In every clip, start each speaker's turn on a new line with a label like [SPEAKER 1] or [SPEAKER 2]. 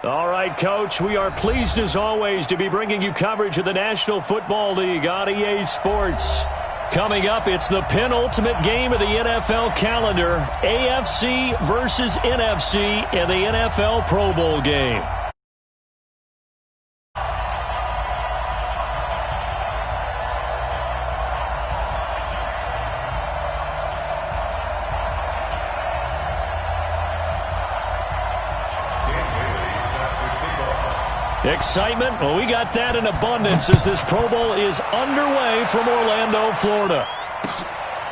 [SPEAKER 1] All right, Coach, we are pleased as always to be bringing you coverage of the National Football League on EA Sports. Coming up, it's the penultimate game of the NFL calendar, AFC versus NFC in the NFL Pro Bowl game. Excitement? Well, we got that in abundance as this Pro Bowl is underway from Orlando, Florida.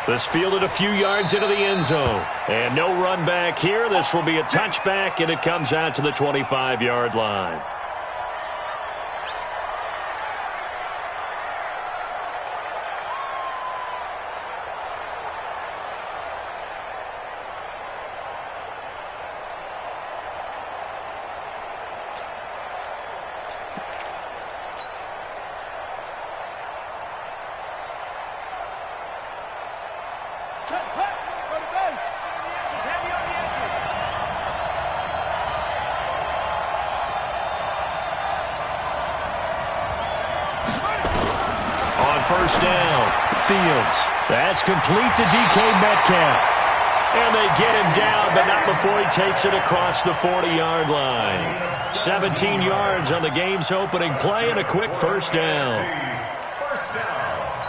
[SPEAKER 1] This fielded a few yards into the end zone. And no run back here. This will be a touchback, and it comes out to the 25-yard line. First down, Fields. That's complete to DK Metcalf. And they get him down, but not before he takes it across the 40-yard line. 17 yards on the game's opening play and a quick first down.
[SPEAKER 2] First down.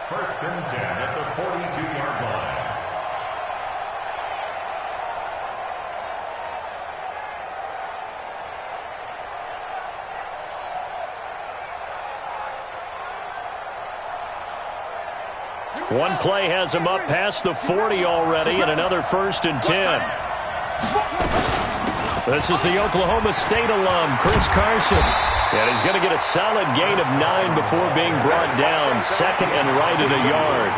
[SPEAKER 2] First and 10 at the 42-yard line.
[SPEAKER 1] One play has him up past the 40 already, and another first and 10. This is the Oklahoma State alum, Chris Carson. And he's going to get a solid gain of 9 before being brought down, second and right at a yard.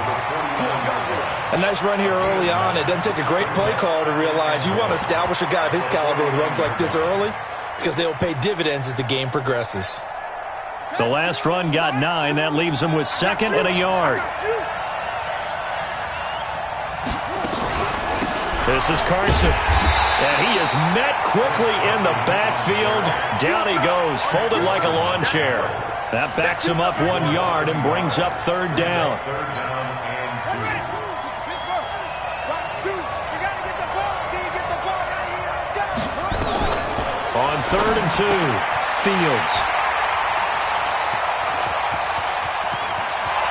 [SPEAKER 3] A nice run here early on. It doesn't take a great play caller to realize you want to establish a guy of his caliber with runs like this early because they will pay dividends as the game progresses.
[SPEAKER 1] The last run got 9. That leaves him with second and a yard. This is Carson, and he is met quickly in the backfield. Down he goes, folded like a lawn chair. That backs him up 1 yard and brings up third down. On 3rd and 2, Fields.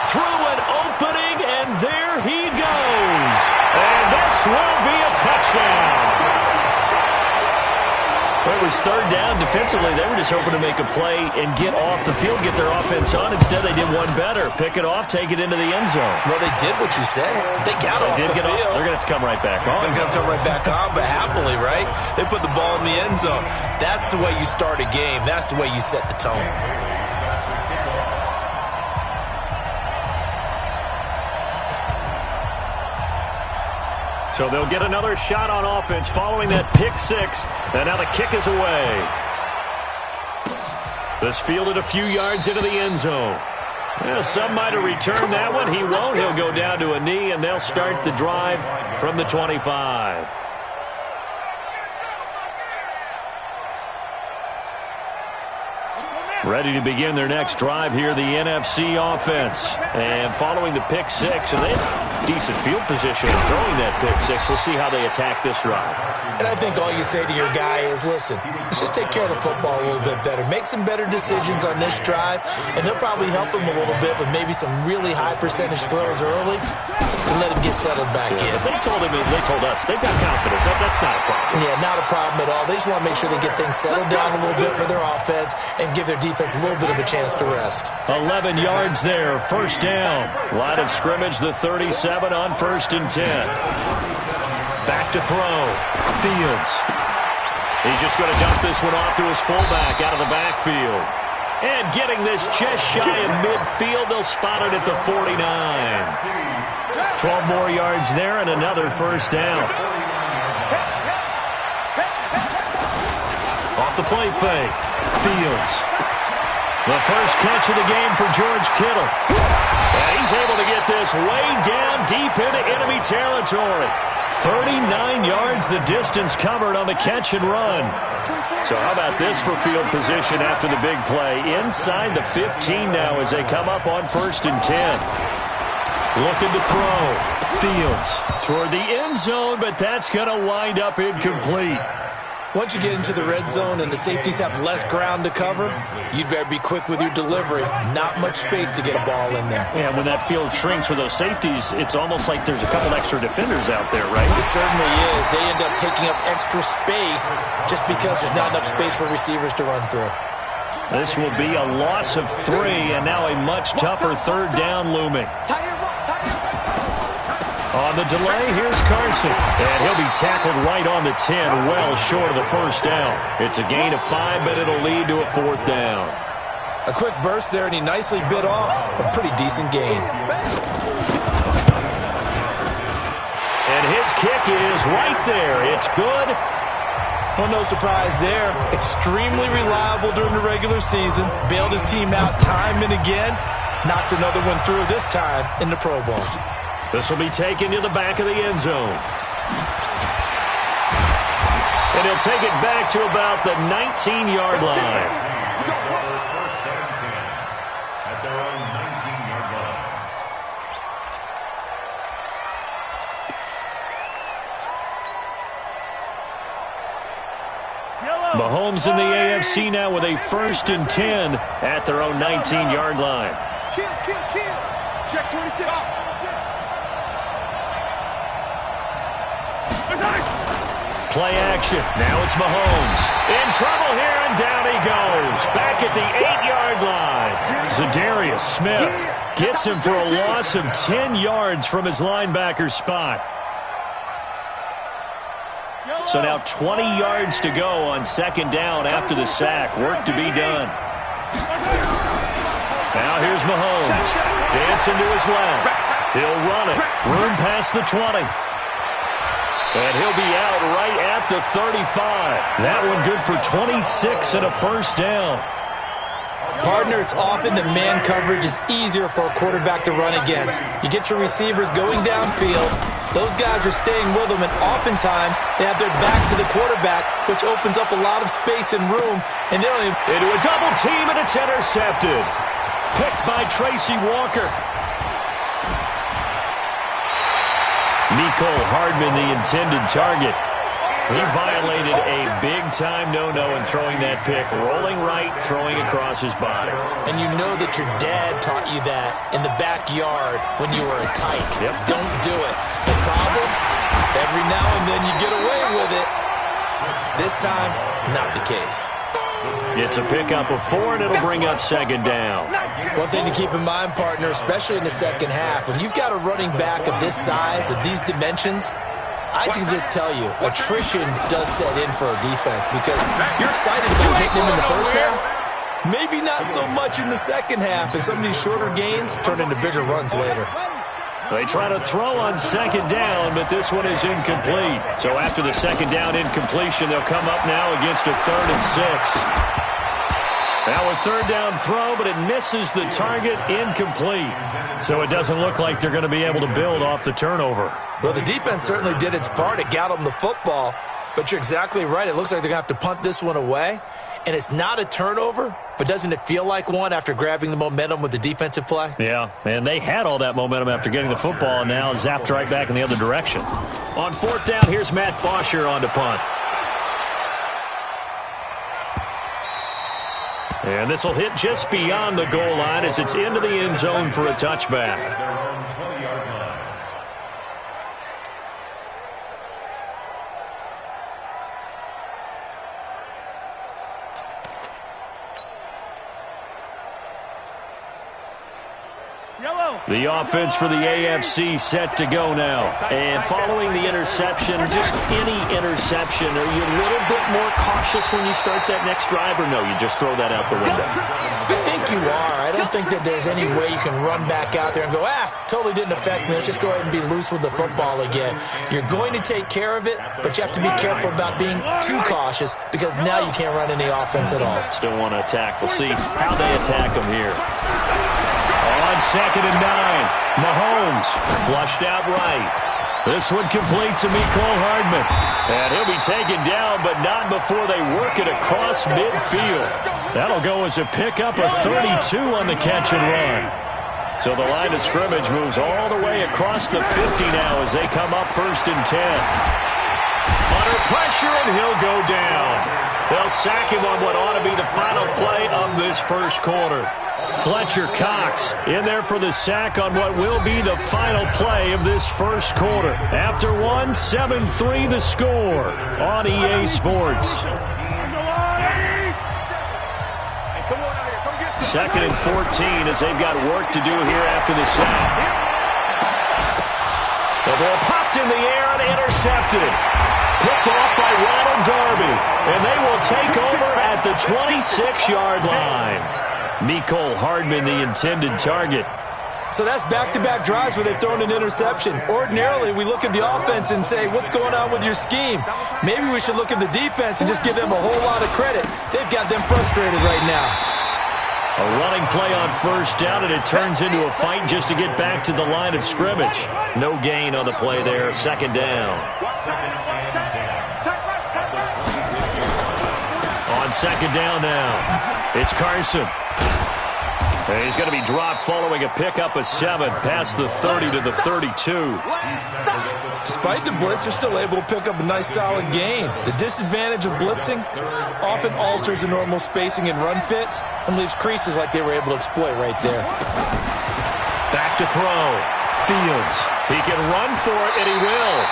[SPEAKER 1] Through an opening, and there he goes. And this will be a touchdown. It was third down defensively. They were just hoping to make a play and get off the field, get their offense on. Instead, they did one better. Pick it off, take it into the end zone.
[SPEAKER 3] Well, they did what you said. They got off the field.
[SPEAKER 1] They're going to have to come right back on.
[SPEAKER 3] They're going to come right back on, but happily, right? They put the ball in the end zone. That's the way you start a game. That's the way you set the tone.
[SPEAKER 1] So they'll get another shot on offense following that pick six. And now the kick is away. This fielded a few yards into the end zone. Well, some might have returned that one. He won't. He'll go down to a knee, and they'll start the drive from the 25. Ready to begin their next drive here, the NFC offense. And following the pick six, and they have decent field position in throwing that pick six. We'll see how they attack this drive.
[SPEAKER 3] And I think all you say to your guy is, listen, let's just take care of the football a little bit better. Make some better decisions on this drive, and they'll probably help him a little bit with maybe some really high percentage throws early to let him get settled back in.
[SPEAKER 1] They told us they've got confidence. That's not a problem.
[SPEAKER 3] Yeah, not a problem at all. They just want to make sure they get things settled down a little bit for their offense and give their defense a little bit of a chance to rest.
[SPEAKER 1] 11 yards there, first down. Line of scrimmage, the 37 on 1st and 10. Back to throw. Fields. He's just going to dump this one off to his fullback out of the backfield. And getting this just shy of midfield, they'll spot it at the 49. 12 more yards there and another first down. Off the play fake. Fields. The first catch of the game for George Kittle. And he's able to get this way down deep into enemy territory. 39 yards the distance covered on the catch and run. So how about this for field position after the big play? Inside the 15 now as they come up on 1st and 10. Looking to throw. Fields toward the end zone, but that's going to wind up incomplete.
[SPEAKER 3] Once you get into the red zone and the safeties have less ground to cover, you'd better be quick with your delivery. Not much space to get a ball in there.
[SPEAKER 1] Yeah, when that field shrinks with those safeties, it's almost like there's a couple extra defenders out there, right?
[SPEAKER 3] It certainly is. They end up taking up extra space just because there's not enough space for receivers to run through.
[SPEAKER 1] This will be a loss of 3, and now a much tougher 3rd down looming. On the delay, here's Carson. And he'll be tackled right on the 10, well short of the 1st down. It's a gain of 5, but it'll lead to a 4th down.
[SPEAKER 3] A quick burst there, and he nicely bit off a pretty decent gain.
[SPEAKER 1] And his kick is right there. It's good.
[SPEAKER 3] Well, no surprise there. Extremely reliable during the regular season. Bailed his team out time and again. Knocks another one through, this time in the Pro Bowl.
[SPEAKER 1] This will be taken to the back of the end zone. And he'll take it back to about the 19-yard line.
[SPEAKER 2] First and 10 at their own 19-yard line.
[SPEAKER 1] Mahomes in the AFC now with a 1st and 10 at their own 19-yard line.
[SPEAKER 4] Kill. Check 26.
[SPEAKER 1] Play action. Now it's Mahomes. In trouble here, and down he goes. Back at the 8-yard line. Zadarius Smith gets him for a loss of 10 yards from his linebacker spot. So now 20 yards to go on 2nd down after the sack. Work to be done. Now here's Mahomes. Dancing to his left. He'll run it. Room past the 20. And he'll be out right at the 35. That one good for 26 and a 1st down.
[SPEAKER 3] Partner, it's often the man coverage is easier for a quarterback to run against. You get your receivers going downfield. Those guys are staying with them, and oftentimes they have their back to the quarterback, which opens up a lot of space and room. And they'll
[SPEAKER 1] into a double team, and it's intercepted. Picked by Tracy Walker. Mecole Hardman, the intended target. He violated a big-time no-no in throwing that pick. Rolling right, throwing across his body.
[SPEAKER 3] And you know that your dad taught you that in the backyard when you were a tyke.
[SPEAKER 1] Yep.
[SPEAKER 3] Don't do it. The problem, every now and then you get away with it. This time, not the case.
[SPEAKER 1] It's a pickup of 4, and it'll bring up 2nd down.
[SPEAKER 3] One thing to keep in mind, partner, especially in the second half, when you've got a running back of this size, of these dimensions, I can just tell you, attrition does set in for a defense because you're excited about hitting him in the first half. Maybe not so much in the second half, and some of these shorter gains turn into bigger runs later.
[SPEAKER 1] They try to throw on 2nd down, but this one is incomplete. So after the 2nd down incompletion, they'll come up now against a 3rd and 6. Now a 3rd down throw, but it misses the target, incomplete. So it doesn't look like they're going to be able to build off the turnover.
[SPEAKER 3] Well, the defense certainly did its part. It got them the football, but you're exactly right. It looks like they're going to have to punt this one away. And it's not a turnover, but doesn't it feel like one after grabbing the momentum with the defensive play?
[SPEAKER 1] Yeah, and they had all that momentum after getting the football, and now zapped right back in the other direction. On 4th down, here's Matt Bosher on to punt. And this will hit just beyond the goal line as it's into the end zone for a touchback. The offense for the AFC set to go now. And following the interception, just any interception, are you a little bit more cautious when you start that next drive, or no, you just throw that out the window?
[SPEAKER 3] I think you are. I don't think that there's any way you can run back out there and go, totally didn't affect me. Let's just go ahead and be loose with the football again. You're going to take care of it, but you have to be careful about being too cautious because now you can't run any offense at all.
[SPEAKER 1] Still want to attack. We'll see how they attack them here. On 2nd and 9, Mahomes flushed out right. This one complete to Mecole Hardman. And he'll be taken down, but not before they work it across midfield. That'll go as a pickup of 32 on the catch and run. So the line of scrimmage moves all the way across the 50 now as they come up 1st and 10. Under pressure, and he'll go down. They'll sack him on what ought to be the final play of this first quarter. Fletcher Cox in there for the sack on what will be the final play of this first quarter. After one, 7-3 the score on EA Sports. 2nd and 14 as they've got work to do here after the sack. The ball popped in the air and intercepted. Picked off by Ronald Darby. And they will take over at the 26-yard line. Mecole Hardman, the intended target.
[SPEAKER 3] So that's back-to-back drives where they've thrown an interception. Ordinarily, we look at the offense and say, what's going on with your scheme? Maybe we should look at the defense and just give them a whole lot of credit. They've got them frustrated right now.
[SPEAKER 1] A running play on 1st down, and it turns into a fight just to get back to the line of scrimmage. No gain on the play there, 2nd down. On 2nd down now, it's Carson. And he's going to be dropped following a pickup of 7 past the 30 to the 32.
[SPEAKER 3] Despite the blitz, they're still able to pick up a nice solid gain. The disadvantage of blitzing often alters the normal spacing and run fits and leaves creases like they were able to exploit right there.
[SPEAKER 1] Back to throw. Fields. He can run for it, and he will.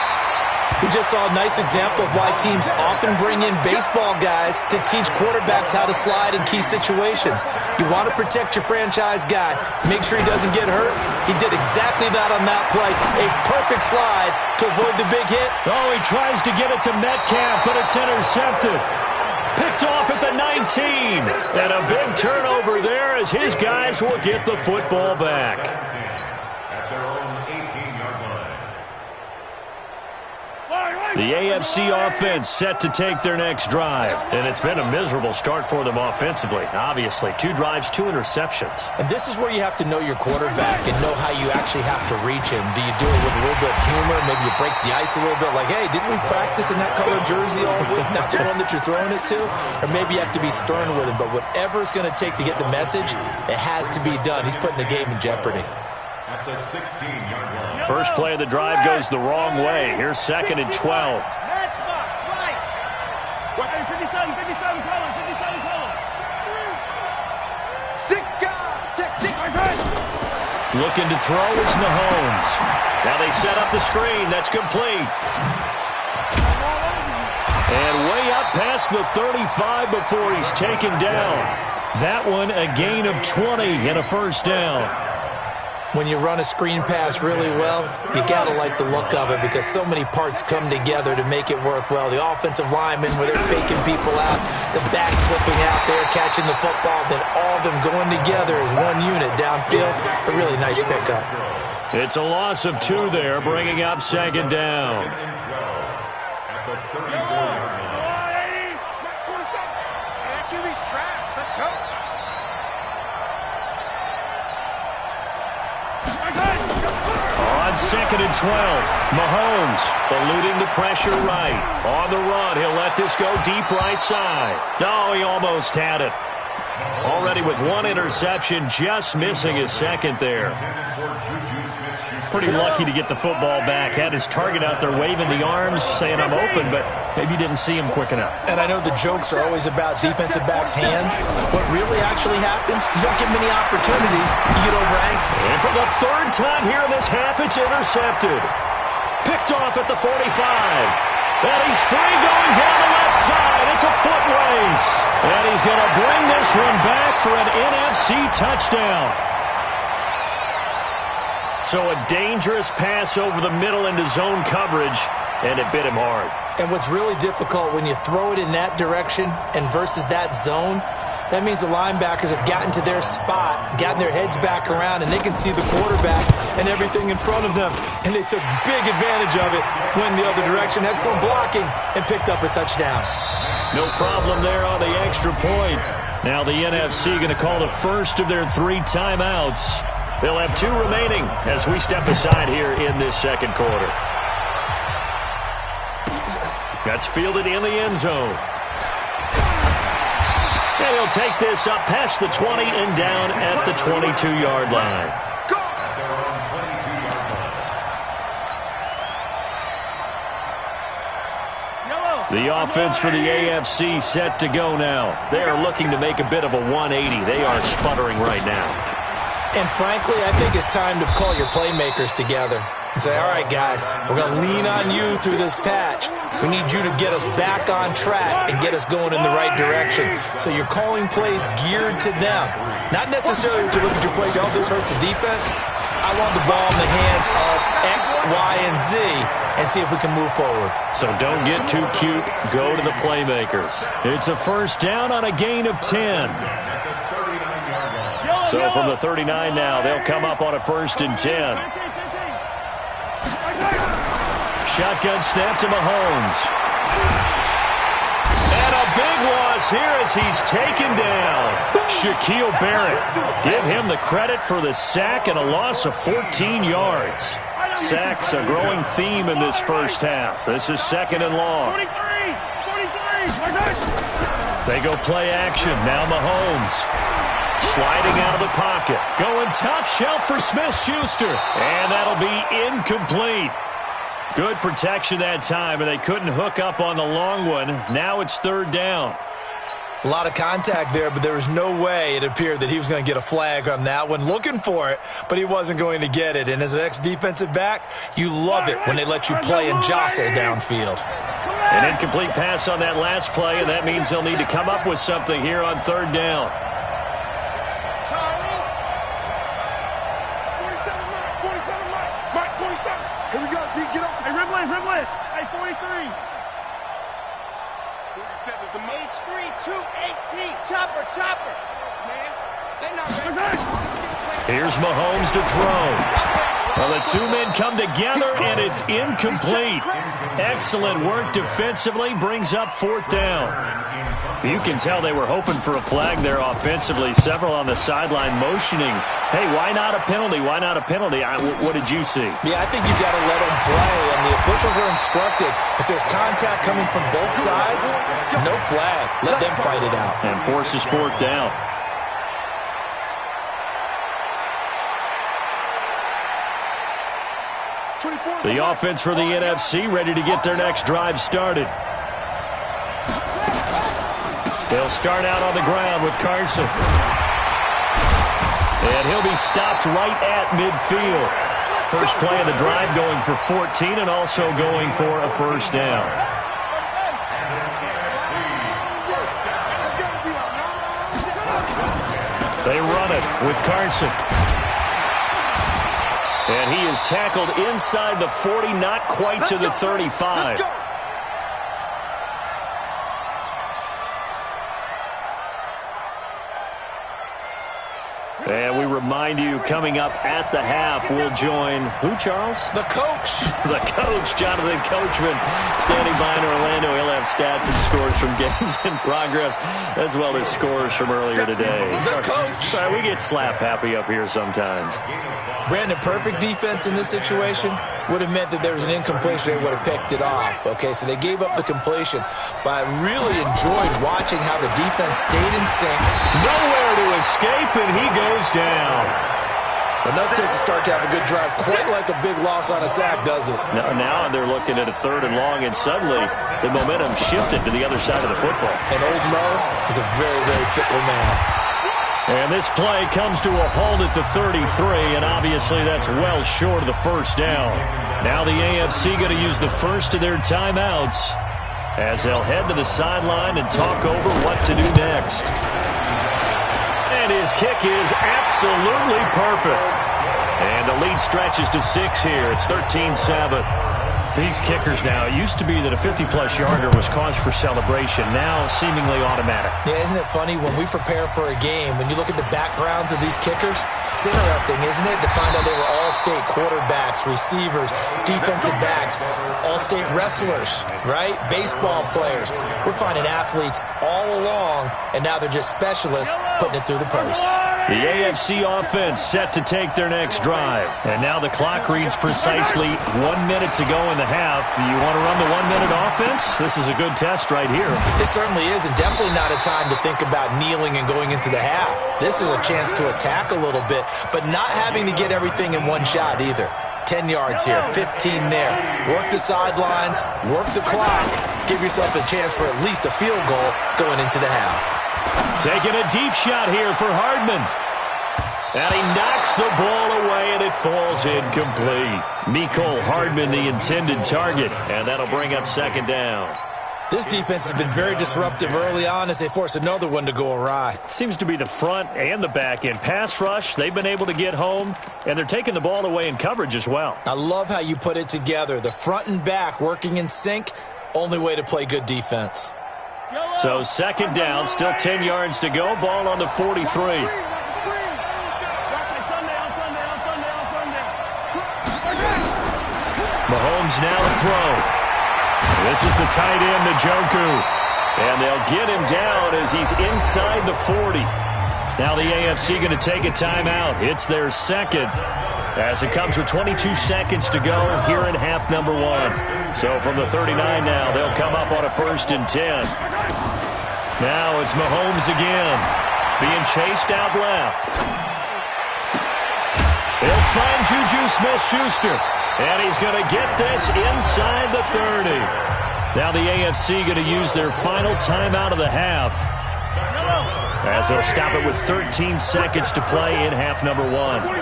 [SPEAKER 3] We just saw a nice example of why teams often bring in baseball guys to teach quarterbacks how to slide in key situations. You want to protect your franchise guy. Make sure he doesn't get hurt. He did exactly that on that play. A perfect slide to avoid the big hit.
[SPEAKER 1] Oh, he tries to get it to Metcalf, but it's intercepted. Picked off at the 19. And a big turnover there as his guys will get the football back. The AFC offense set to take their next drive. And it's been a miserable start for them offensively, obviously. 2 drives, 2 interceptions.
[SPEAKER 3] And this is where you have to know your quarterback and know how you actually have to reach him. Do you do it with a little bit of humor? Maybe you break the ice a little bit like, hey, didn't we practice in that color jersey all week? Not the one that you're throwing it to? Or maybe you have to be stern with him. But whatever it's going to take to get the message, it has to be done. He's putting the game in jeopardy.
[SPEAKER 2] At the 16-yard line.
[SPEAKER 1] First play of the drive goes the wrong way. Here's 2nd and 12.
[SPEAKER 4] Matchbox, right. 57 color. 6 guys. Check 6.
[SPEAKER 1] Looking to throw is Mahomes. Now they set up the screen. That's complete. And way up past the 35 before he's taken down. That one a gain of 20 and a 1st down.
[SPEAKER 3] When you run a screen pass really well, you got to like the look of it because so many parts come together to make it work well. The offensive linemen, where they're faking people out, the back slipping out there, catching the football, then all of them going together as one unit downfield. A really nice pickup.
[SPEAKER 1] It's a loss of 2 there, bringing up 2nd down.
[SPEAKER 2] At the 34-yard line.
[SPEAKER 4] QB's traps. Let's go.
[SPEAKER 1] On 2nd and 12, Mahomes eluding the pressure right. On the run, he'll let this go deep right side. No, he almost had it. Already with 1 interception, just missing his 2nd there. Pretty lucky to get the football back. Had his target out there waving the arms, saying I'm open, but maybe didn't see him quick enough.
[SPEAKER 3] And I know the jokes are always about defensive backs' hands. What really actually happens, you don't get many opportunities. You get overanked.
[SPEAKER 1] And for the 3rd time here in this half, it's intercepted. Picked off at the 45. And he's free going down the left side. It's a foot race. And he's going to bring this one back for an NFC touchdown. So a dangerous pass over the middle into zone coverage, and it bit him hard.
[SPEAKER 3] And what's really difficult when you throw it in that direction and versus that zone, that means the linebackers have gotten to their spot, gotten their heads back around, and they can see the quarterback and everything in front of them. And they took big advantage of it, went the other direction, excellent blocking, and picked up a touchdown.
[SPEAKER 1] No problem there on the extra point. Now the NFC going to call the first of their 3 timeouts. They'll have 2 remaining as we step aside here in this 2nd quarter. That's fielded in the end zone. And he'll take this up past the 20 and down at the 22-yard line. The offense for the AFC set to go now. They are looking to make a bit of a 180. They are sputtering right now.
[SPEAKER 3] And frankly, I think it's time to call your playmakers together and say, all right, guys, we're going to lean on you through this patch. We need you to get us back on track and get us going in the right direction. So you're calling plays geared to them. Not necessarily to look at your plays, oh, this hurts the defense. I want the ball in the hands of X, Y, and Z and see if we can move forward.
[SPEAKER 1] So don't get too cute. Go to the playmakers. It's a first down on a gain of 10. So from the 39 now, they'll come up on a 1st and 10. Shotgun snap to Mahomes. And a big loss here as he's taken down. Shaquille Barrett. Give him the credit for the sack and a loss of 14 yards. Sacks a growing theme in this first half. This is 2nd and long.
[SPEAKER 4] 43.
[SPEAKER 1] They go play action. Now Mahomes. Sliding out of the pocket. Going top shelf for Smith-Schuster. And that'll be incomplete. Good protection that time, and they couldn't hook up on the long one. Now it's 3rd down.
[SPEAKER 3] A lot of contact there, but there was no way it appeared that he was going to get a flag on that one. Looking for it, but he wasn't going to get it. And as an ex-defensive back, you love it when they let you play and jostle downfield.
[SPEAKER 1] An incomplete pass on that last play, and that means they'll need to come up with something here on 3rd down.
[SPEAKER 4] Hey, 43. H3, 218. Chopper.
[SPEAKER 1] Here's Mahomes to throw. Well, the two men come together, and it's incomplete. Excellent work defensively, brings up 4th down. You can tell they were hoping for a flag there offensively. Several on the sideline motioning, hey, why not a penalty? Why not a penalty? What did you see?
[SPEAKER 3] Yeah, I think you've got to let them play, and the officials are instructed. If there's contact coming from both sides, no flag. Let them fight it out.
[SPEAKER 1] And forces 4th down. The offense for the NFC ready to get their next drive started. They'll start out on the ground with Carson. And he'll be stopped right at midfield. First play of the drive going for 14 and also going for a 1st down. They run it with Carson. And he is tackled inside the 40, not quite to the 35. And we remind you, coming up at the half, we'll join who, Charles?
[SPEAKER 3] The coach.
[SPEAKER 1] The coach, Jonathan Coachman, standing by in Orlando. He'll have stats and scores from games in progress, as well as scores from earlier today.
[SPEAKER 3] The coach.
[SPEAKER 1] Sorry, we get slap happy up here sometimes.
[SPEAKER 3] Brandon, perfect defense in this situation would have meant that there was an incompletion. They would have picked it off. Okay, so they gave up the completion. But I really enjoyed watching how the defense stayed in sync.
[SPEAKER 1] Nowhere to escape, and he goes down.
[SPEAKER 3] Enough takes a start to have a good drive. Quite like a big loss on a sack, does it?
[SPEAKER 1] Now they're looking at a 3rd and long, and suddenly the momentum shifted to the other side of the football.
[SPEAKER 3] And old Mo is a very, very fickle man.
[SPEAKER 1] And this play comes to a halt at the 33, and obviously that's well short of the 1st down. Now the AFC going to use the first of their timeouts as they'll head to the sideline and talk over what to do next. And his kick is absolutely perfect. And the lead stretches to 6 here. It's 13-7. These kickers now, it used to be that a 50-plus yarder was cause for celebration. Now seemingly automatic.
[SPEAKER 3] Yeah, isn't it funny when we prepare for a game, when you look at the backgrounds of these kickers, it's interesting, isn't it, to find out they were all-state quarterbacks, receivers, defensive backs, all-state wrestlers, right? Baseball players. We're finding athletes all along, and now they're just specialists putting it through the posts.
[SPEAKER 1] The AFC offense set to take their next drive. And now the clock reads precisely 1 minute to go in the half. You want to run the 1 minute offense? This is a good test right here.
[SPEAKER 3] It certainly is, and definitely not a time to think about kneeling and going into the half. This is a chance to attack a little bit, but not having to get everything in one shot either. 10 yards here, 15 there. Work the sidelines, work the clock. Give yourself a chance for at least a field goal going into the half.
[SPEAKER 1] Taking a deep shot here for Hardman. And he knocks the ball away, and it falls incomplete. Mecole Hardman, the intended target, and that'll bring up second down.
[SPEAKER 3] This defense has been very disruptive early on as they force another one to go awry.
[SPEAKER 1] Seems to be the front and the back end. Pass rush, they've been able to get home, and they're taking the ball away in coverage as well.
[SPEAKER 3] I love how you put it together. The front and back working in sync, only way to play good defense.
[SPEAKER 1] So second down, still 10 yards to go. Ball on the 43. Mahomes now to throw. This is the tight end, Njoku. And they'll get him down as he's inside the 40. Now the AFC going to take a timeout. It's their second as it comes with 22 seconds to go here in half number one. So from the 39 now, they'll come up on a 1st and 10. Now it's Mahomes again, being chased out left. He'll find Juju Smith-Schuster. And he's going to get this inside the 30. Now the AFC going to use their final timeout of the half, as they'll stop it with 13 seconds to play in half number one.
[SPEAKER 5] 47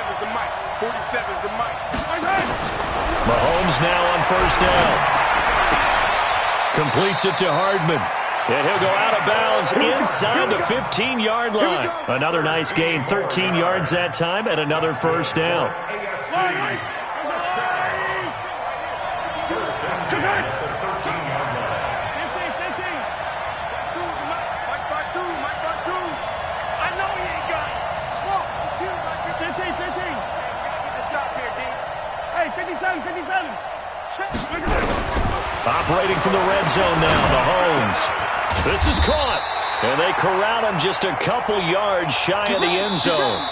[SPEAKER 5] is the mic. 47 is the mic.
[SPEAKER 1] Mahomes now on 1st down. Completes it to Hardman. And he'll go out of bounds inside the 15-yard line. Another nice gain, 13 yards that time, and another 1st down. Operating from the red zone now, Mahomes. This is caught, and they corral him just a couple yards shy of the end zone.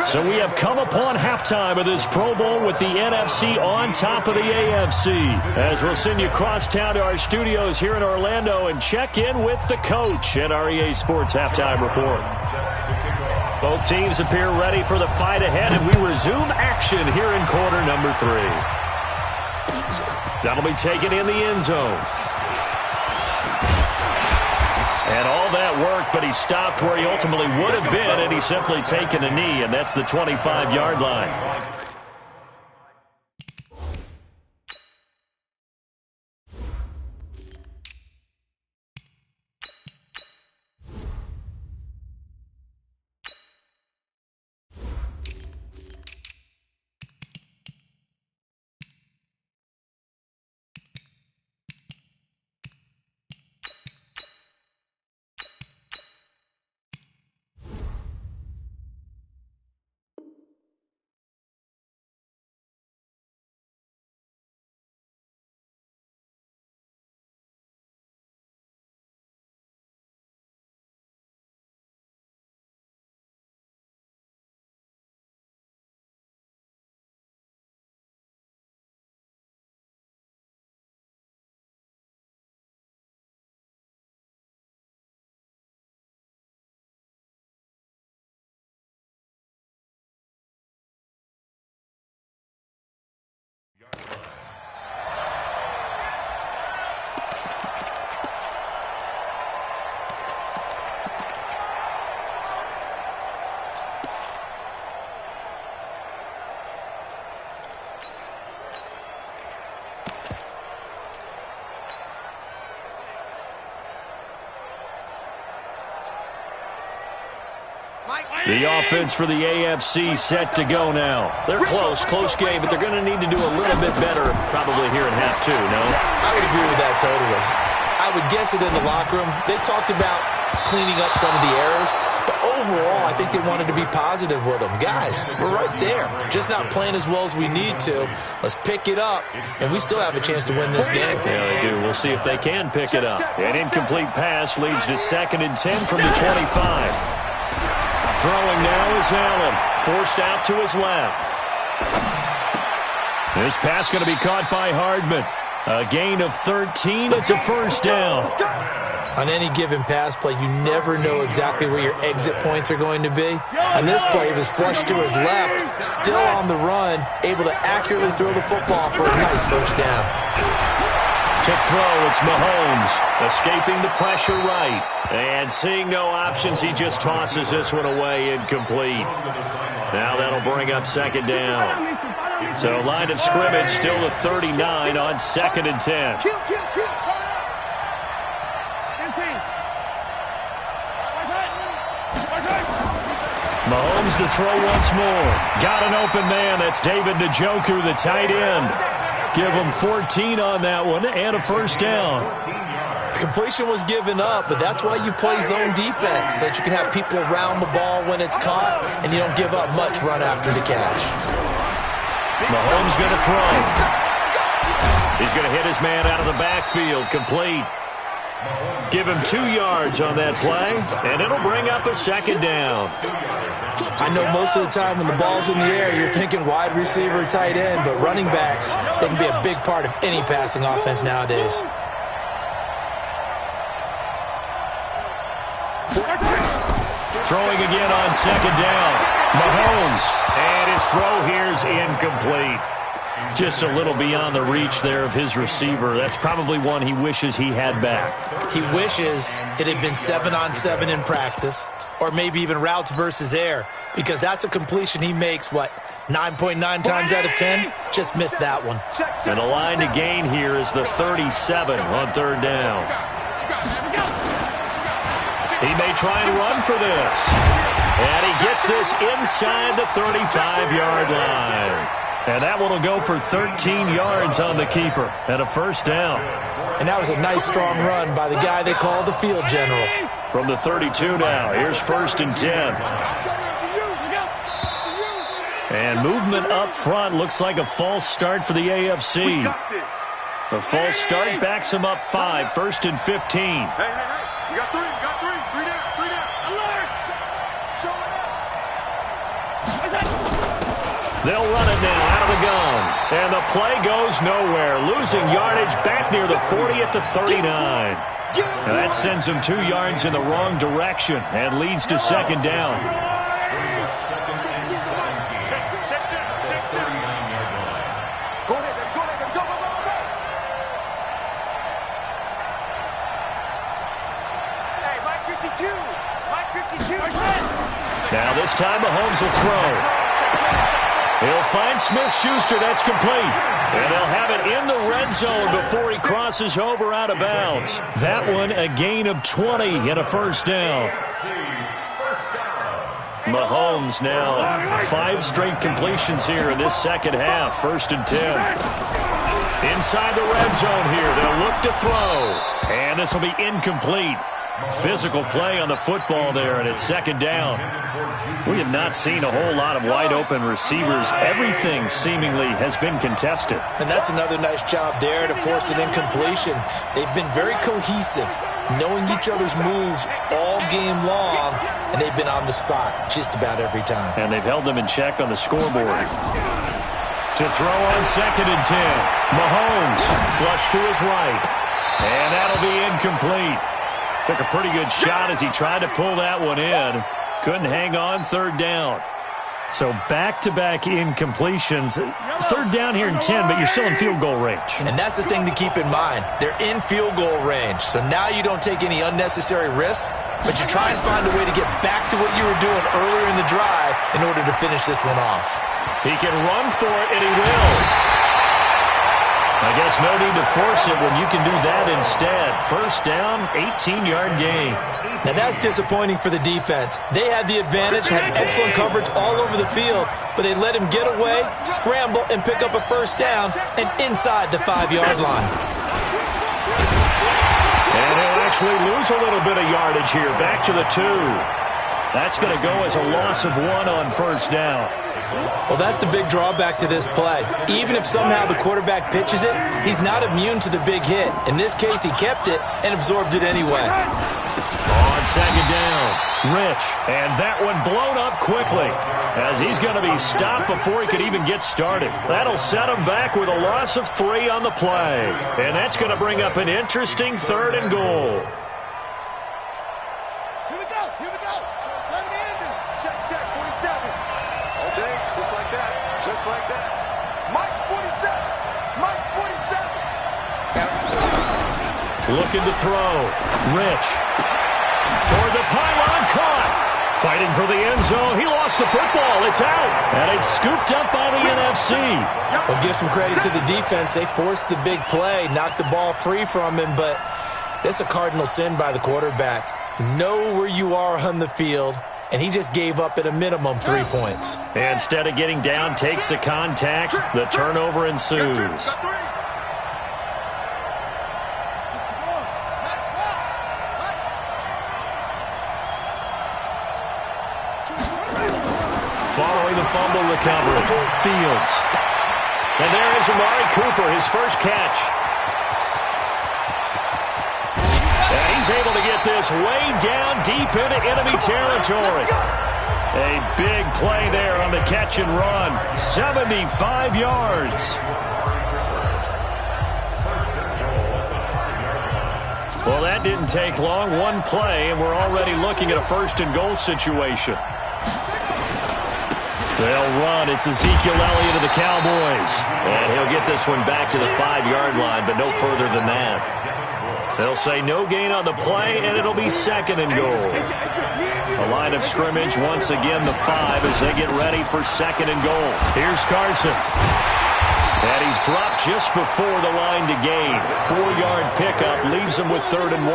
[SPEAKER 1] So we have come upon halftime of this Pro Bowl with the NFC on top of the AFC. As we'll send you across town to our studios here in Orlando and check in with the coach at our EA Sports Halftime Report. Both teams appear ready for the fight ahead, and we resume action here in quarter number 3. That'll be taken in the end zone. And all that work, but he stopped where he ultimately would have been, and he's simply taken a knee, and that's the 25-yard line. The offense for the AFC set to go now. They're close game, but they're going to need to do a little bit better probably here in half 2, no?
[SPEAKER 3] I would agree with that totally. I would guess it in the locker room. They talked about cleaning up some of the errors, but overall, I think they wanted to be positive with them. Guys, we're right there. Just not playing as well as we need to. Let's pick it up, and we still have a chance to win this game.
[SPEAKER 1] Yeah, they do. We'll see if they can pick it up. An incomplete pass leads to 2nd and 10 from the 25. Throwing now is Allen. Forced out to his left. This pass going to be caught by Hardman. A gain of 13. It's a first down.
[SPEAKER 3] On any given pass play, you never know exactly where your exit points are going to be. On this play, he was flushed to his left, still on the run, able to accurately throw the football for a nice first down.
[SPEAKER 1] To throw, it's Mahomes, escaping the pressure right. And seeing no options, he just tosses this one away, incomplete. Now that'll bring up 2nd down. So line of scrimmage still the 39 on 2nd and 10. Mahomes to throw once more. Got an open man. That's David Njoku, the tight end. Give him 14 on that one and a first down.
[SPEAKER 3] Completion was given up, but that's why you play zone defense, so that you can have people around the ball when it's caught, and you don't give up much run after the catch.
[SPEAKER 1] Mahomes going to throw. He's going to hit his man out of the backfield. Complete. Give him 2 yards on that play, and it'll bring up a 2nd down.
[SPEAKER 3] I know most of the time when the ball's in the air, you're thinking wide receiver, tight end, but running backs, they can be a big part of any passing offense nowadays.
[SPEAKER 1] Throwing again on 2nd down. Mahomes, and his throw here's incomplete. Just a little beyond the reach there of his receiver. That's probably one he wishes he had back.
[SPEAKER 3] He wishes it had been 7-on-7 in practice, or maybe even routes versus air, because that's a completion he makes, 9.9 times out of 10? Just missed that one.
[SPEAKER 1] And the line to gain here is the 37 on 3rd down. He may try and run for this. And he gets this inside the 35-yard line. And that one will go for 13 yards on the keeper and a first down.
[SPEAKER 3] And that was a nice, strong run by the guy they call the field general.
[SPEAKER 1] From the 32 now, here's 1st and 10. And movement up front looks like a false start for the AFC. The false start backs him up 5, 1st and 15.
[SPEAKER 5] Hey, you got 3, three down.
[SPEAKER 1] They'll run it now out of the gun. And the play goes nowhere. Losing yardage back near the 40 at the 39. Now that sends him 2 yards in the wrong direction and leads to 2nd down. Now this time Mahomes will throw. He'll find Smith-Schuster. That's complete. And they'll have it in the red zone before he crosses over out of bounds. That one a gain of 20 and a first down. Mahomes now 5 straight completions here in this second half. 1st and 10. Inside the red zone here. They'll look to throw. And this will be incomplete. Physical play on the football there, and it's 2nd down. We have not seen a whole lot of wide-open receivers. Everything seemingly has been contested.
[SPEAKER 3] And that's another nice job there to force an incompletion. They've been very cohesive, knowing each other's moves all game long, and they've been on the spot just about every time.
[SPEAKER 1] And they've held them in check on the scoreboard. To throw on 2nd and 10. Mahomes, flush to his right. And that'll be incomplete. Took a pretty good shot as he tried to pull that one in. Couldn't hang on 3rd down. So back-to-back incompletions. 3rd down here in 10, but you're still in field goal range.
[SPEAKER 3] And that's the thing to keep in mind. They're in field goal range. So now you don't take any unnecessary risks, but you try and find a way to get back to what you were doing earlier in the drive in order to finish this one off.
[SPEAKER 1] He can run for it, and he will. I guess no need to force it when you can do that instead. First down, 18-yard gain.
[SPEAKER 3] Now that's disappointing for the defense. They had the advantage, had excellent coverage all over the field, but they let him get away, scramble, and pick up a first down, and inside the 5-yard line.
[SPEAKER 1] And he'll actually lose a little bit of yardage here, back to the 2. That's going to go as a loss of 1 on first down.
[SPEAKER 3] Well, that's the big drawback to this play. Even if somehow the quarterback pitches it, he's not immune to the big hit. In this case, he kept it and absorbed it anyway.
[SPEAKER 1] On second down, Rich. And that one blown up quickly as he's going to be stopped before he could even get started. That'll set him back with a loss of 3 on the play. And that's going to bring up an interesting 3rd and goal.
[SPEAKER 4] Here we go. Here we go. Time to end it.
[SPEAKER 5] Check, check, 47. All day, just like that. Just like that. Mike's 47. Mike's 47.
[SPEAKER 1] Looking to throw. Rich. Toward the pylon, caught. Fighting for the end zone. He lost the football. It's out. And it's scooped up by the NFC.
[SPEAKER 3] Well, give some credit to the defense. They forced the big play, knocked the ball free from him, but that's a cardinal sin by the quarterback. Know where you are on the field, and he just gave up at a minimum 3 points.
[SPEAKER 1] Instead of getting down, takes the contact. The turnover ensues. Following the fumble recovery, Fields. And there is Amari Cooper, his first catch. And he's able to get this way down deep into enemy territory. A big play there on the catch and run. 75 yards. Well, that didn't take long. One play, and we're already looking at a 1st and goal situation. They'll run. It's Ezekiel Elliott of the Cowboys. And he'll get this one back to the 5-yard line, but no further than that. They'll say no gain on the play, and it'll be 2nd and goal. A line of scrimmage, once again, the 5 as they get ready for 2nd and goal. Here's Carson. And he's dropped just before the line to gain. 4-yard pickup leaves him with 3rd and 1.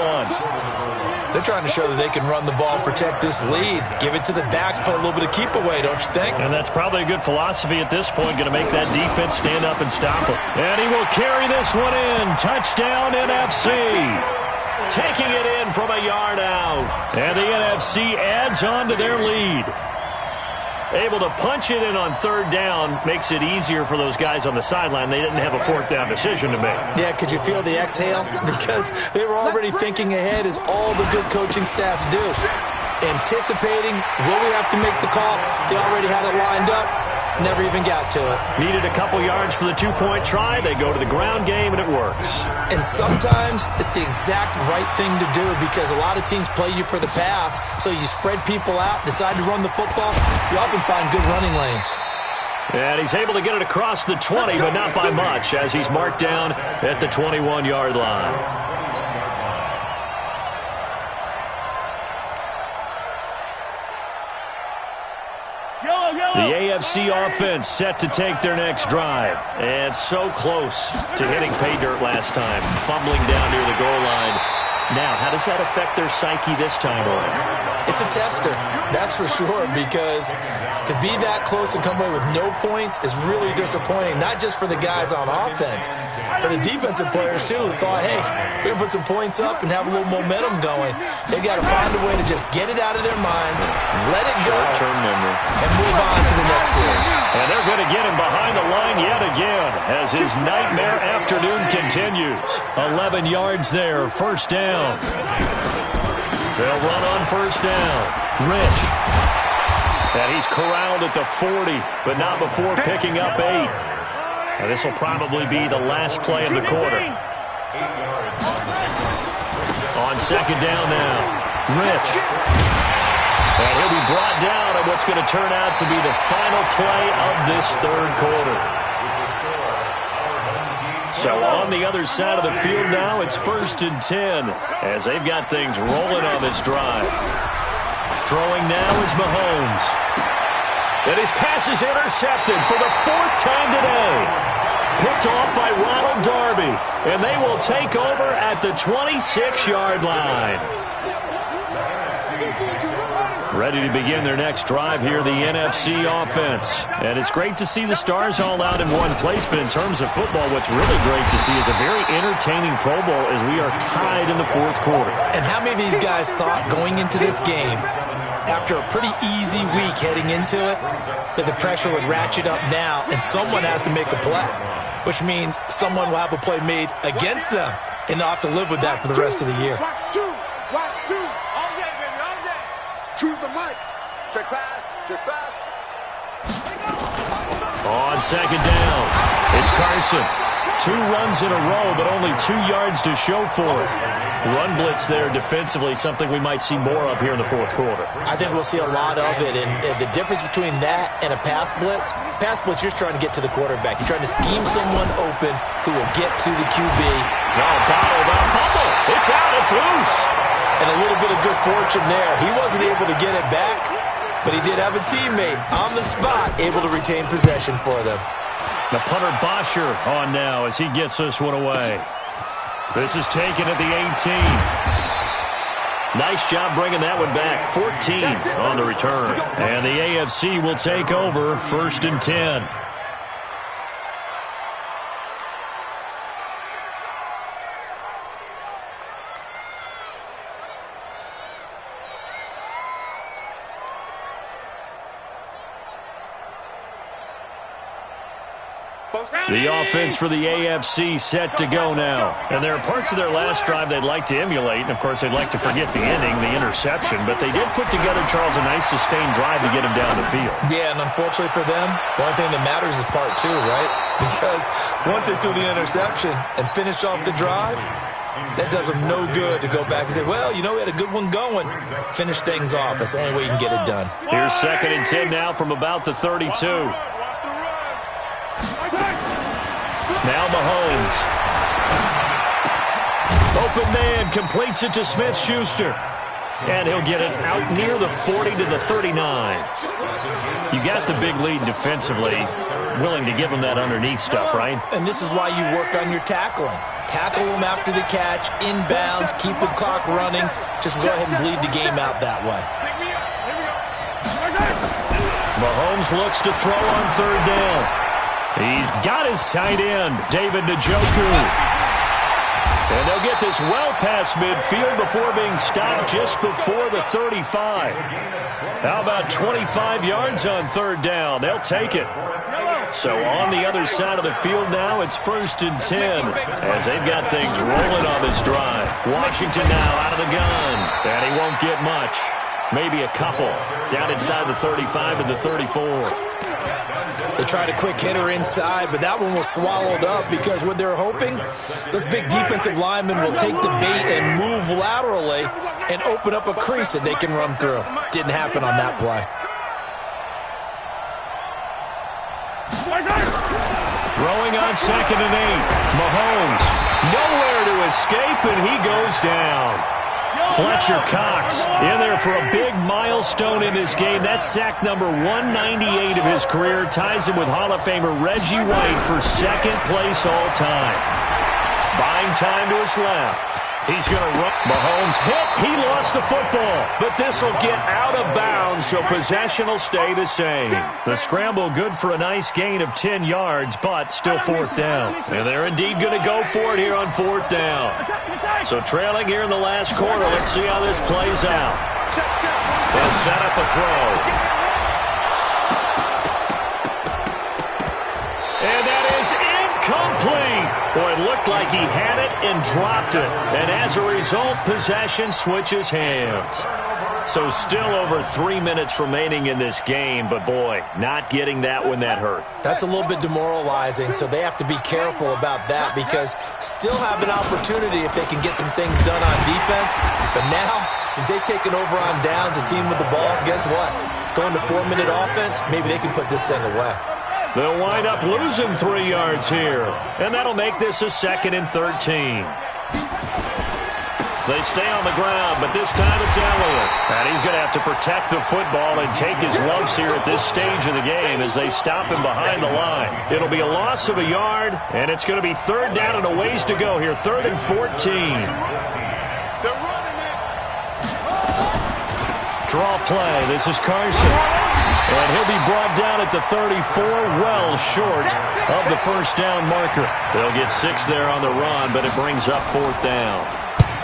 [SPEAKER 3] They're trying to show that they can run the ball, protect this lead. Give it to the backs, play a little bit of keep away, don't you think?
[SPEAKER 1] And that's probably a good philosophy at this point, going to make that defense stand up and stop him. And he will carry this one in. Touchdown, NFC. Taking it in from a yard out. And the NFC adds on to their lead. Able to punch it in on 3rd down makes it easier for those guys on the sideline. They didn't have a 4th down decision to make.
[SPEAKER 3] Yeah, could you feel the exhale? Because they were already thinking ahead, as all the good coaching staffs do. Anticipating, will we have to make the call? They already had it lined up. Never even got to it.
[SPEAKER 1] Needed a couple yards for the 2-point try. They go to the ground game, and it works.
[SPEAKER 3] And sometimes it's the exact right thing to do, because a lot of teams play you for the pass, so you spread people out, decide to run the football. You often find good running lanes.
[SPEAKER 1] And he's able to get it across the 20, but not by much, as he's marked down at the 21-yard line. The AFC offense set to take their next drive. And so close to hitting pay dirt last time, fumbling down near the goal line. Now, how does that affect their psyche this time around?
[SPEAKER 3] It's a tester, that's for sure, because to be that close and come away with no points is really disappointing, not just for the guys on offense, for the defensive players, too, who thought, hey, we're going to put some points up and have a little momentum going. They've got to find a way to just get it out of their minds, let it go,
[SPEAKER 1] short-term memory,
[SPEAKER 3] and move on to the next series.
[SPEAKER 1] And they're going to get him behind the line yet again as his nightmare afternoon continues. 11 yards there, 1st down. They'll run on 1st down. Rich. And he's corralled at the 40, but not before picking up 8. And this will probably be the last play of the quarter. On 2nd down now. Rich. And he'll be brought down at what's going to turn out to be the final play of this 3rd quarter. So on the other side of the field now, it's 1st and 10 as they've got things rolling on this drive. Throwing now is Mahomes. And his pass is intercepted for the 4th time today. Picked off by Ronald Darby. And they will take over at the 26-yard line. Ready to begin their next drive here, the NFC offense. And it's great to see the stars all out in one place, but in terms of football, what's really great to see is a very entertaining Pro Bowl as we are tied in the 4th quarter.
[SPEAKER 3] And how many of these guys thought going into this game after a pretty easy week heading into it, that the pressure would ratchet up now, and someone has to make a play, which means someone will have a play made against them, and they'll have to live with that for the rest of the year.
[SPEAKER 5] Watch two. Watch two. All day, baby, all day. Choose the mic. Check pass. Check pass.
[SPEAKER 1] On second down, it's Carson. 2 runs in a row, but only 2 yards to show for it. Run blitz there defensively, something we might see more of here in the fourth quarter.
[SPEAKER 3] I think we'll see a lot of it, and the difference between that and a pass blitz, you're just trying to get to the quarterback. You're trying to scheme someone open who will get to the QB.
[SPEAKER 1] No, bottled up, fumble. It's out, it's loose.
[SPEAKER 3] And a little bit of good fortune there. He wasn't able to get it back, but he did have a teammate on the spot able to retain possession for them.
[SPEAKER 1] The punter Bosher on now as he gets this one away. This is taken at the 18. Nice job bringing that one back. 14 on the return. And the AFC will take over 1st and 10. The offense for the AFC set to go now. And there are parts of their last drive they'd like to emulate. And, of course, they'd like to forget the ending, the interception. But they did put together, Charles, a nice sustained drive to get him down the field.
[SPEAKER 3] Yeah, and unfortunately for them, the only thing that matters is part 2, right? Because once they threw the interception and finished off the drive, that does them no good to go back and say, well, you know, we had a good one going. Finish things off. That's the only way you can get it done.
[SPEAKER 1] Here's 2nd and 10 now from about the 32. Now Mahomes. Open man, completes it to Smith-Schuster. And he'll get it out near the 40 to the 39. You got the big lead defensively, willing to give him that underneath stuff, right?
[SPEAKER 3] And this is why you work on your tackling. Tackle him after the catch, inbounds, keep the clock running. Just go ahead and bleed the game out that way.
[SPEAKER 1] Mahomes looks to throw on 3rd down. He's got his tight end, David Njoku. And they'll get this well past midfield before being stopped just before the 35. How about 25 yards on 3rd down? They'll take it. So on the other side of the field now, it's 1st and 10 as they've got things rolling on this drive. Washington now out of the gun, and he won't get much. Maybe a couple down inside the 35 to the 34.
[SPEAKER 3] They tried a quick hitter inside, but that one was swallowed up because what they're hoping, those big defensive linemen will take the bait and move laterally and open up a crease that they can run through. Didn't happen on that play.
[SPEAKER 1] Throwing on 2nd and 8. Mahomes nowhere to escape, and he goes down. Fletcher Cox in there for a big milestone in this game. That's sack number 198 of his career. Ties him with Hall of Famer Reggie White for 2nd place all time. Buying time to his left. He's going to run. Mahomes hit. He lost the football. But this will get out of bounds, so possession will stay the same. The scramble good for a nice gain of 10 yards, but still 4th down. And they're indeed going to go for it here on 4th down. So trailing here in the last quarter. Let's see how this plays out. They'll set up a throw. And that is incomplete. Boy, it looked like he had it and dropped it. And as a result, possession switches hands. So still over 3 minutes remaining in this game, but boy, not getting that one that hurt.
[SPEAKER 3] That's a little bit demoralizing, so they have to be careful about that because still have an opportunity if they can get some things done on defense. But now, since they've taken over on downs, a team with the ball, guess what? Going to 4-minute offense, maybe they can put this thing away.
[SPEAKER 1] They'll wind up losing 3 yards here, and that'll make this a 2nd and 13. They stay on the ground, but this time it's Elliott. And he's going to have to protect the football and take his lumps here at this stage of the game as they stop him behind the line. It'll be a loss of a yard, and it's going to be 3rd down and a ways to go here, 3rd and 14. Draw play. This is Carson. And he'll be brought down at the 34, well short of the 1st down marker. They'll get 6 there on the run, but it brings up 4th down.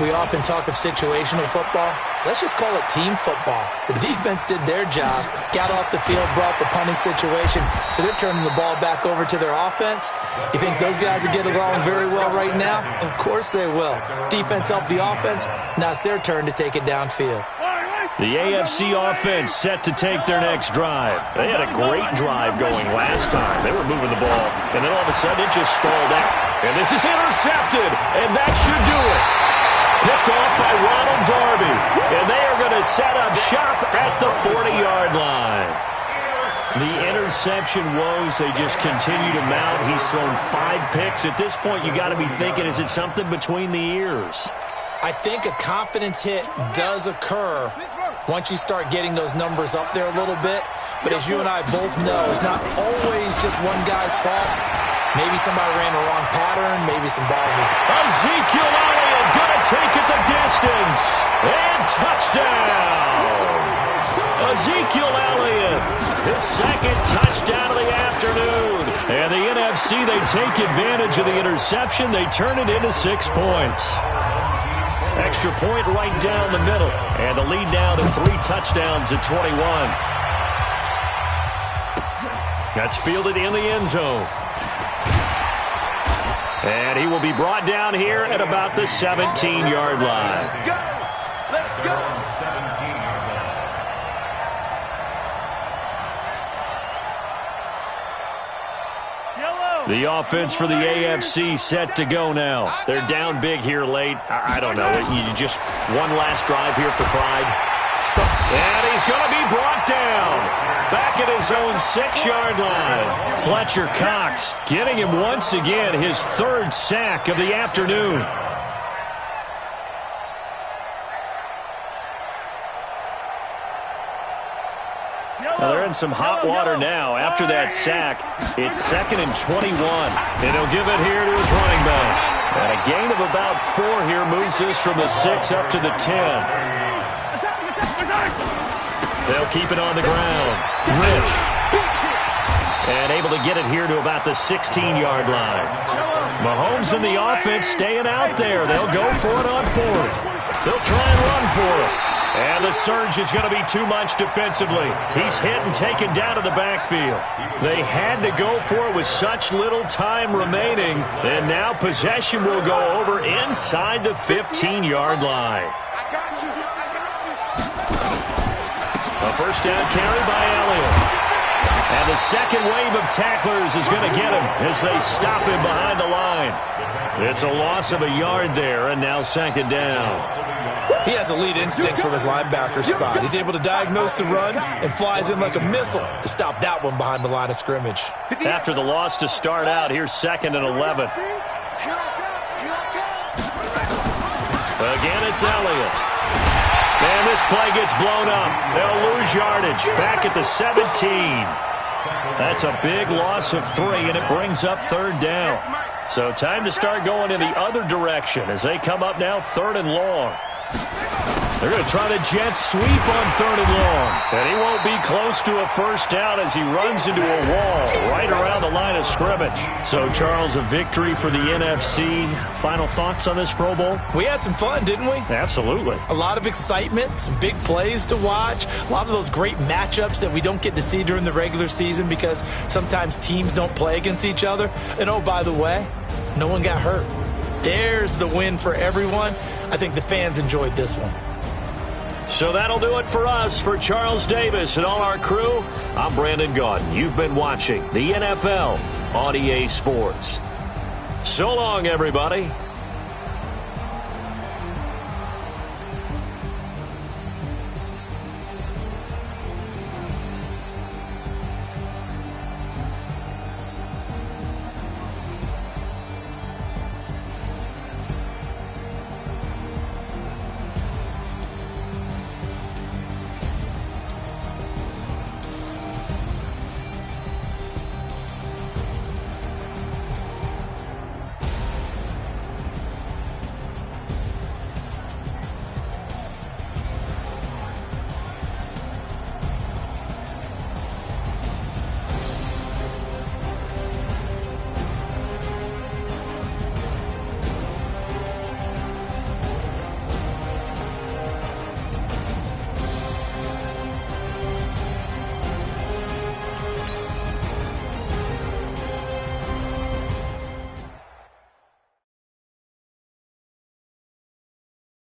[SPEAKER 3] We often talk of situational football. Let's just call it team football. The defense did their job, got off the field, brought the punting situation, so they're turning the ball back over to their offense. You think those guys will get along very well right now? Of course they will. Defense helped the offense. Now it's their turn to take it downfield.
[SPEAKER 1] The AFC offense set to take their next drive. They had a great drive going last time. They were moving the ball, and then all of a sudden it just stalled out. And this is intercepted, and that should do it. Picked off by Ronald Darby, and they are going to set up shop at the 40-yard line. The interception woes, they just continue to mount. He's thrown 5 picks. At this point, you got to be thinking, is it something between the ears?
[SPEAKER 3] I think a confidence hit does occur once you start getting those numbers up there a little bit. But as you and I both know, it's not always just one guy's fault. Maybe somebody ran the wrong pattern. Maybe some balls are...
[SPEAKER 1] Ezekiel Elliott going to take it the distance. And touchdown. Ezekiel Elliott, his second touchdown of the afternoon. And the NFC, they take advantage of the interception. They turn it into 6 points. Extra point right down the middle. And the lead now to 3 touchdowns at 21. That's fielded in the end zone. And he will be brought down here at about the 17-yard line.
[SPEAKER 5] Let's go! Let's go!
[SPEAKER 2] 17-yard line.
[SPEAKER 1] The offense for the AFC set to go now. They're down big here late. I don't know. You just one last drive here for pride. And he's going to be brought down. Back at his own 6-yard line. Fletcher Cox getting him once again his 3rd sack of the afternoon. Well, they're in some hot water now. After that sack, it's 2nd and 21. And he'll give it here to his running back. And a gain of about 4 here moves this from the 6 up to the 10. They'll keep it on the ground. Rich. And able to get it here to about the 16-yard line. Mahomes and the offense staying out there. They'll go for it on 4th. They'll try and run for it. And the surge is going to be too much defensively. He's hit and taken down to the backfield. They had to go for it with such little time remaining. And now possession will go over inside the 15-yard line. A first down carry by Elliott. And the second wave of tacklers is going to get him as they stop him behind the line. It's a loss of a yard there, and now 2nd down.
[SPEAKER 3] He has elite instincts from his linebacker spot. He's able to diagnose the run and flies in like a missile to stop that one behind the line of scrimmage.
[SPEAKER 1] After the loss to start out, here's 2nd and 11. Again, it's Elliott. And this play gets blown up. They'll lose yardage back at the 17. That's a big loss of 3, and it brings up 3rd down. So time to start going in the other direction as they come up now 3rd and long. They're going to try the jet sweep on 3rd and long. And he won't be close to a first down as he runs into a wall right around the line of scrimmage. So, Charles, a victory for the NFC. Final thoughts on this Pro Bowl?
[SPEAKER 3] We had some fun, didn't we?
[SPEAKER 1] Absolutely.
[SPEAKER 3] A lot of excitement, some big plays to watch, a lot of those great matchups that we don't get to see during the regular season because sometimes teams don't play against each other. And, oh, by the way, no one got hurt. There's the win for everyone. I think the fans enjoyed this one.
[SPEAKER 1] So that'll do it for us. For Charles Davis and all our crew, I'm Brandon Gaudin. You've been watching the NFL on EA Sports. So long, everybody.